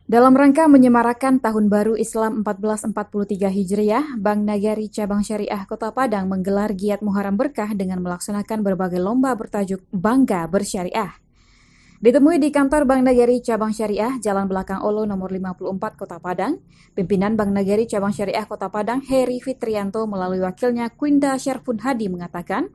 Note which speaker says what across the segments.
Speaker 1: Dalam rangka menyemarakan Tahun Baru Islam 1443 Hijriah, Bank Nagari Cabang Syariah Kota Padang menggelar Giat Muharram Berkah dengan melaksanakan berbagai lomba bertajuk Bangga Bersyariah. Ditemui di kantor Bank Nagari Cabang Syariah, Jalan Belakang Olo nomor 54 Kota Padang, pimpinan Bank Nagari Cabang Syariah Kota Padang, Heri Fitrianto melalui wakilnya Quinda Syarfun Hadi mengatakan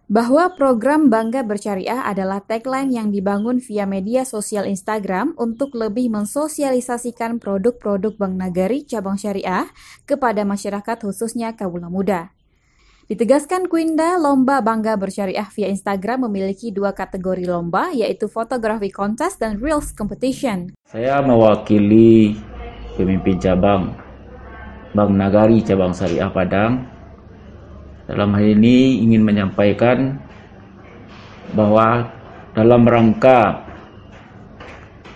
Speaker 1: bahwa program Bangga Bersyariah adalah tagline yang dibangun via media sosial Instagram untuk lebih mensosialisasikan produk-produk Bank Nagari Cabang Syariah kepada masyarakat khususnya kaula muda. Ditegaskan Quinda, lomba Bangga Bersyariah via Instagram memiliki dua kategori lomba, yaitu Photography Contest dan Reels Competition.
Speaker 2: Saya mewakili pemimpin cabang Bank Nagari Cabang Syariah Padang. Dalam hal ini ingin menyampaikan bahwa dalam rangka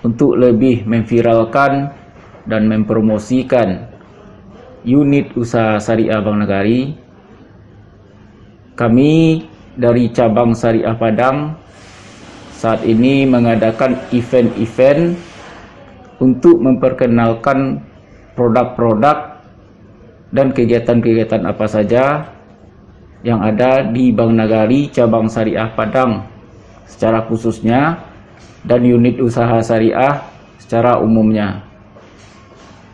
Speaker 2: untuk lebih memviralkan dan mempromosikan unit usaha syariah Bank Nagari, kami dari cabang Syariah Padang saat ini mengadakan event-event untuk memperkenalkan produk-produk dan kegiatan-kegiatan apa saja yang ada di Bank Nagari Cabang Syariah Padang secara khususnya dan unit usaha syariah secara umumnya.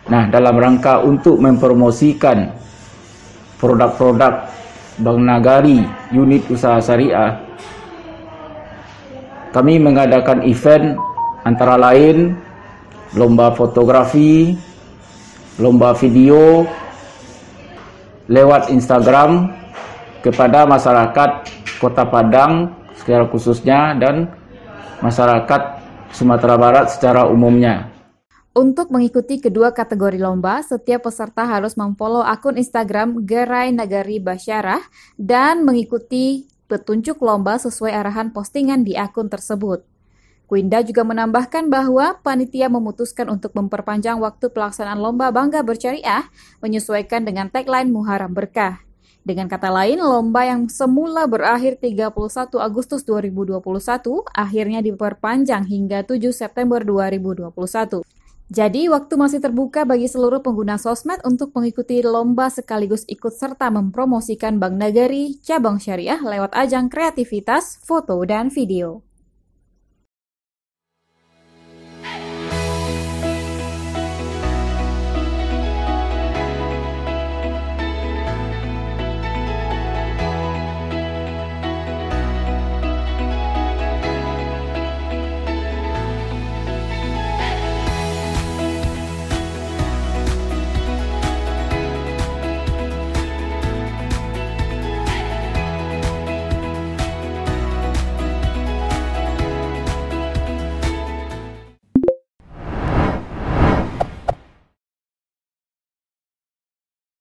Speaker 2: Nah, dalam rangka untuk mempromosikan produk-produk Bank Nagari unit usaha syariah, kami mengadakan event antara lain lomba fotografi, lomba video lewat Instagram kepada masyarakat Kota Padang secara khususnya dan masyarakat Sumatera Barat secara umumnya.
Speaker 1: Untuk mengikuti kedua kategori lomba, setiap peserta harus memfollow akun Instagram Gerai Nagari Basyarah dan mengikuti petunjuk lomba sesuai arahan postingan di akun tersebut. Quinda juga menambahkan bahwa panitia memutuskan untuk memperpanjang waktu pelaksanaan lomba Bangga Bersyariah menyesuaikan dengan tagline Muharram Berkah. Dengan kata lain, lomba yang semula berakhir 31 Agustus 2021 akhirnya diperpanjang hingga 7 September 2021. Jadi, waktu masih terbuka bagi seluruh pengguna sosmed untuk mengikuti lomba sekaligus ikut serta mempromosikan Bank Nagari Cabang Syariah lewat ajang kreativitas, foto, dan video.